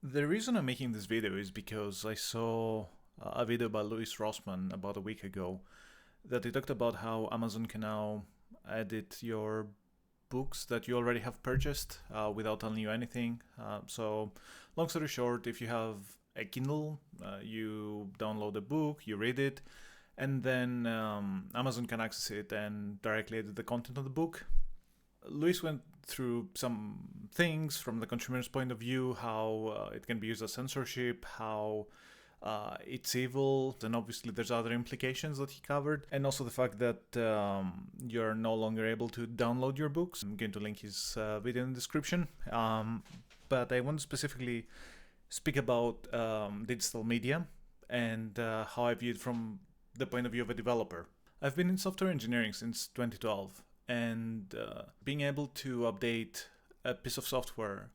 The reason I'm making this video is because I saw a video by Louis Rossmann about a week ago that he talked about how Amazon can now edit your books that you already have purchased without telling you anything. So, long story short, if you have a Kindle, you download a book, you read it, and then Amazon can access it and directly edit the content of the book. Luis went through some things from the consumer's point of view, how it can be used as censorship, how it's evil, and obviously there's other implications that he covered, and also the fact that you're no longer able to download your books. I'm going to link his video in the description, but I want to specifically speak about digital media and how I view it from the point of view of a developer. I've been in software engineering since 2012, and being able to update a piece of software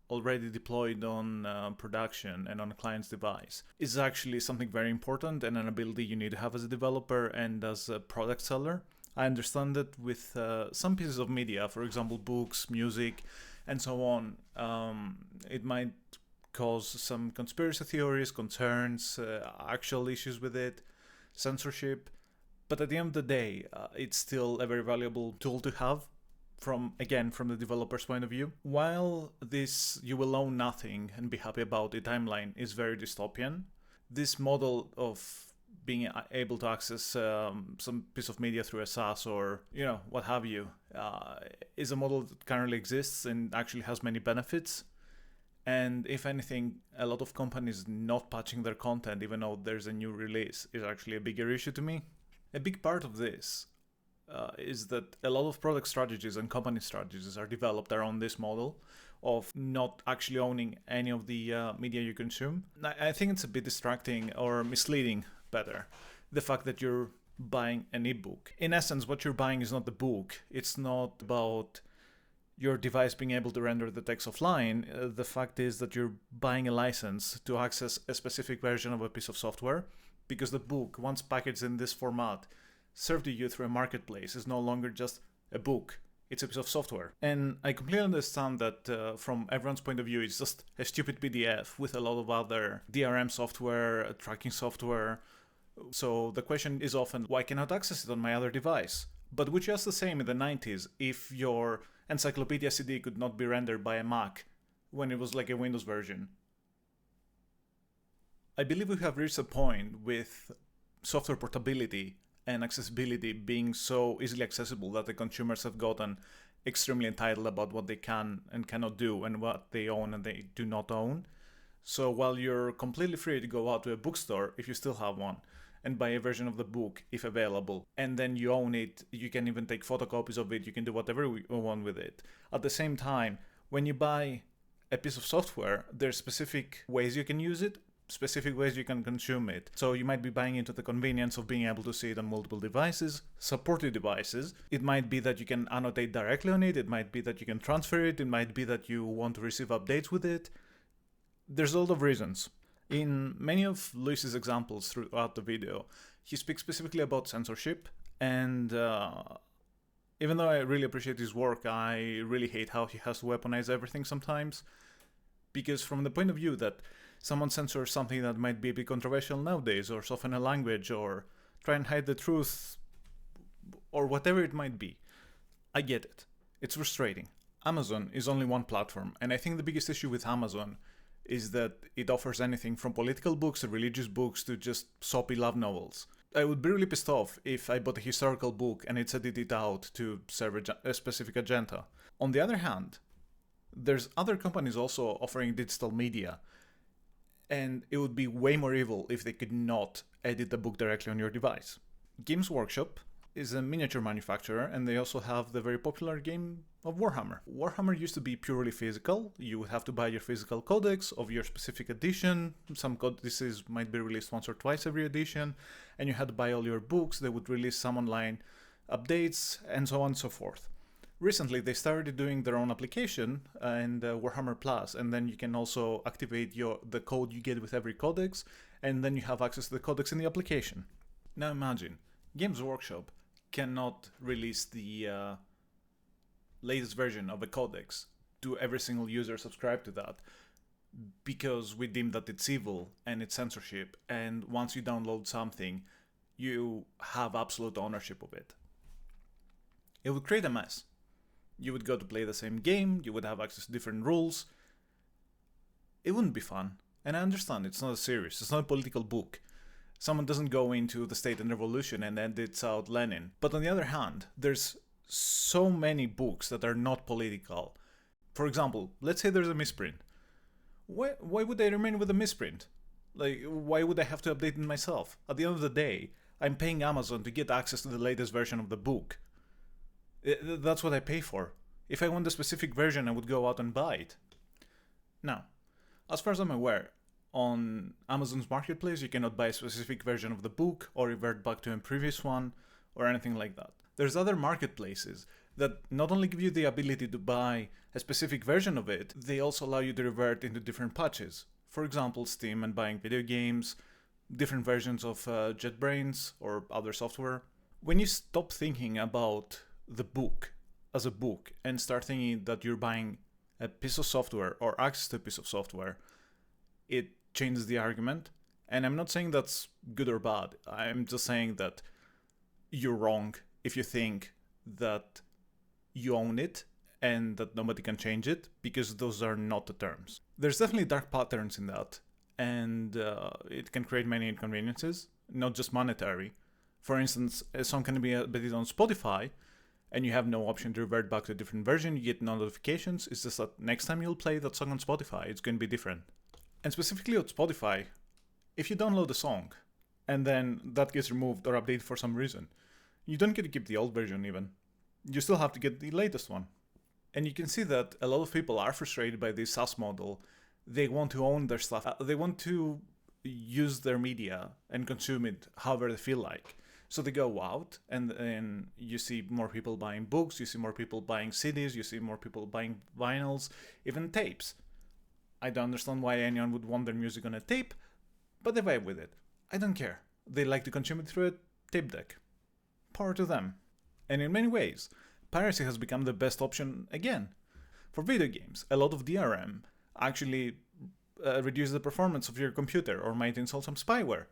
already deployed on production and on a client's device is actually something very important and an ability you need to have as a developer and as a product seller. I understand that with some pieces of media, for example, books, music, and so on, it might cause some conspiracy theories, concerns, actual issues with it, censorship. But at the end of the day, it's still a very valuable tool to have from the developer's point of view. While this you will own nothing and be happy about it timeline is very dystopian, this model of being able to access some piece of media through a SaaS or what have you is a model that currently exists and actually has many benefits. And if anything, a lot of companies not patching their content even though there's a new release is actually a bigger issue to me. A big part of this is that a lot of product strategies and company strategies are developed around this model of not actually owning any of the media you consume. I think it's a bit distracting or misleading, better, the fact that you're buying an ebook. In essence, what you're buying is not the book. It's not about your device being able to render the text offline. The fact is that you're buying a license to access a specific version of a piece of software, because the book, once packaged in this format, served to you through a marketplace, is no longer just a book. It's a piece of software. And I completely understand that from everyone's point of view, it's just a stupid PDF with a lot of other DRM software, tracking software. So the question is often, why cannot I access it on my other device? But would you ask the same in the 90s if your Encyclopedia CD could not be rendered by a Mac when it was like a Windows version? I believe we have reached a point with software portability and accessibility being so easily accessible that the consumers have gotten extremely entitled about what they can and cannot do and what they own and they do not own. So while you're completely free to go out to a bookstore, if you still have one, and buy a version of the book if available, and then you own it, you can even take photocopies of it, you can do whatever you want with it. At the same time, when you buy a piece of software, there's specific ways you can use it, specific ways you can consume it. So you might be buying into the convenience of being able to see it on multiple devices, supported devices. It might be that you can annotate directly on it, it might be that you can transfer it, it might be that you want to receive updates with it. There's a lot of reasons. In many of Luis's examples throughout the video, he speaks specifically about censorship, and even though I really appreciate his work, I really hate how he has to weaponize everything sometimes, because from the point of view that someone censors something that might be a bit controversial nowadays, or soften a language, or try and hide the truth, or whatever it might be, I get it. It's frustrating. Amazon is only one platform, and I think the biggest issue with Amazon is that it offers anything from political books to religious books to just soppy love novels. I would be really pissed off if I bought a historical book and it's edited out to serve a specific agenda. On the other hand, there's other companies also offering digital media, and it would be way more evil if they could not edit the book directly on your device. Games Workshop is a miniature manufacturer, and they also have the very popular game of Warhammer. Warhammer used to be purely physical. You would have to buy your physical codex of your specific edition. Some codices might be released once or twice every edition, and you had to buy all your books. They would release some online updates, and so on and so forth. Recently, they started doing their own application and Warhammer Plus, and then you can also activate the code you get with every codex, and then you have access to the codex in the application. Now imagine, Games Workshop cannot release the latest version of a codex to every single user subscribed to that, because we deem that it's evil and it's censorship, and once you download something, you have absolute ownership of it. It would create a mess. You would go to play the same game, you would have access to different rules. It wouldn't be fun. And I understand, it's not a series, it's not a political book. Someone doesn't go into the state and revolution and edits out Lenin. But on the other hand, there's so many books that are not political. For example, let's say there's a misprint. Why would I remain with a misprint? Like, why would I have to update it myself? At the end of the day, I'm paying Amazon to get access to the latest version of the book. That's what I pay for. If I want a specific version, I would go out and buy it. Now, as far as I'm aware, on Amazon's marketplace, you cannot buy a specific version of the book or revert back to a previous one or anything like that. There's other marketplaces that not only give you the ability to buy a specific version of it, they also allow you to revert into different patches. For example, Steam and buying video games, different versions of JetBrains or other software. When you stop thinking about the book as a book and start thinking that you're buying a piece of software or access to a piece of software, it changes the argument. And I'm not saying that's good or bad. I'm just saying that you're wrong if you think that you own it and that nobody can change it, because those are not the terms. There's definitely dark patterns in that, and it can create many inconveniences, not just monetary. For instance, a song can be updated on Spotify, and you have no option to revert back to a different version. You get no notifications. It's just that next time you'll play that song on Spotify, it's going to be different. And specifically on Spotify, if you download a song, and then that gets removed or updated for some reason, you don't get to keep the old version even. You still have to get the latest one. And you can see that a lot of people are frustrated by this SaaS model. They want to own their stuff. They want to use their media and consume it however they feel like. So they go out and you see more people buying books, you see more people buying CDs, you see more people buying vinyls, even tapes. I don't understand why anyone would want their music on a tape, but they vibe with it. I don't care. They like to consume it through a tape deck. Power to them. And in many ways, piracy has become the best option again. For video games, a lot of DRM actually reduces the performance of your computer or might install some spyware.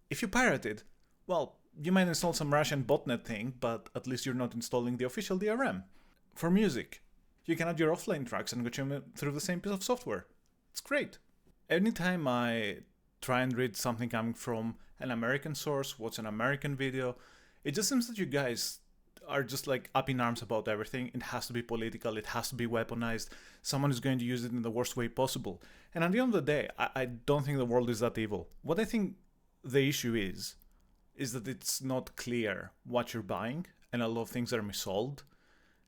If you pirate it, well, you might install some Russian botnet thing, but at least you're not installing the official DRM. For music, you can add your offline tracks and consume it through the same piece of software. It's great. Anytime I try and read something coming from an American source, what's an American video, it just seems that you guys are just like up in arms about everything. It has to be political, it has to be weaponized, someone is going to use it in the worst way possible. And at the end of the day, I don't think the world is that evil. What I think the issue is that it's not clear what you're buying, and a lot of things are missold,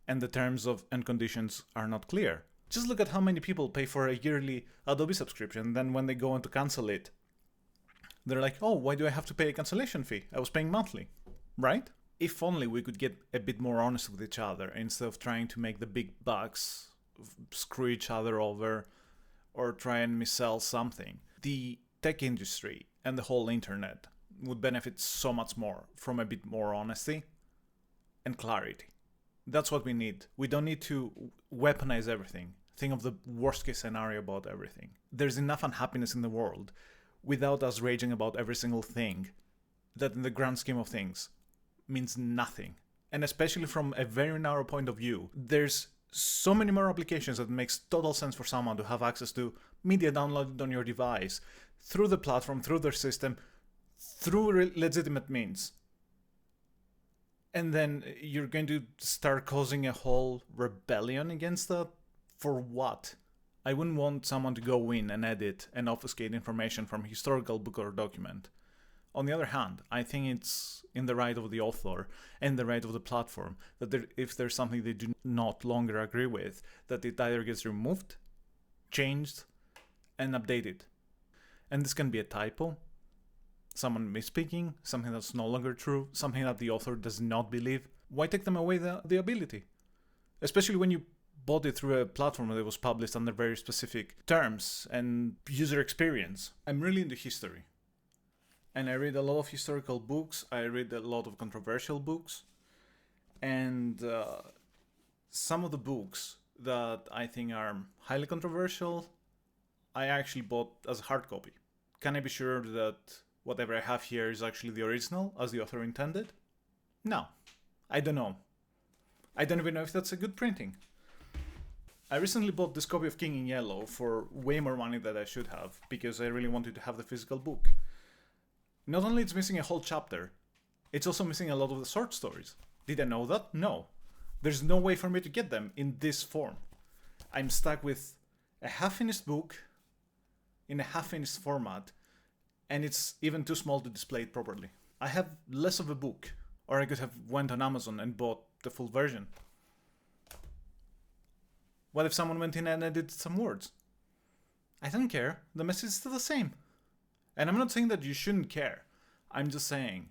and the terms of and conditions are not clear. Just look at how many people pay for a yearly Adobe subscription, then when they go on to cancel it, they're like, oh, why do I have to pay a cancellation fee? I was paying monthly, right? If only we could get a bit more honest with each other instead of trying to make the big bucks screw each other over or try and missell something. The tech industry and the whole internet would benefit so much more from a bit more honesty and clarity. That's what we need. We don't need to weaponize everything. Think of the worst case scenario about everything. There's enough unhappiness in the world without us raging about every single thing that in the grand scheme of things means nothing. And especially from a very narrow point of view, there's so many more applications that makes total sense for someone to have access to media downloaded on your device, through the platform, through their system, through legitimate means. And then you're going to start causing a whole rebellion against that? For what? I wouldn't want someone to go in and edit and obfuscate information from a historical book or document. On the other hand, I think it's in the right of the author and the right of the platform that if there's something they do not longer agree with, that it either gets removed, changed, and updated. And this can be a typo, someone misspeaking, something that's no longer true, something that the author does not believe. Why take them away the ability? Especially when you bought it through a platform that was published under very specific terms and user experience. I'm really into history. And I read a lot of historical books, I read a lot of controversial books, and some of the books that I think are highly controversial I actually bought as a hard copy. Can I be sure that whatever I have here is actually the original, as the author intended? No. I don't know. I don't even know if that's a good printing. I recently bought this copy of King in Yellow for way more money than I should have, because I really wanted to have the physical book. Not only it's missing a whole chapter, it's also missing a lot of the short stories. Did I know that? No. There's no way for me to get them in this form. I'm stuck with a half-finished book in a half-finished format, and it's even too small to display it properly. I have less of a book, or I could have went on Amazon and bought the full version. What if someone went in and edited some words? I don't care. The message is still the same. And I'm not saying that you shouldn't care. I'm just saying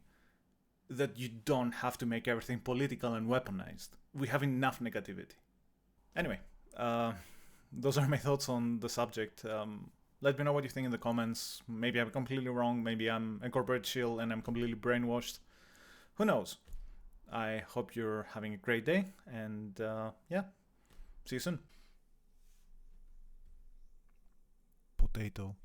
that you don't have to make everything political and weaponized. We have enough negativity. Anyway, those are my thoughts on the subject. Let me know what you think in the comments. Maybe I'm completely wrong. Maybe I'm a corporate shill and I'm completely brainwashed. Who knows? I hope you're having a great day. And yeah, see you soon. Potato.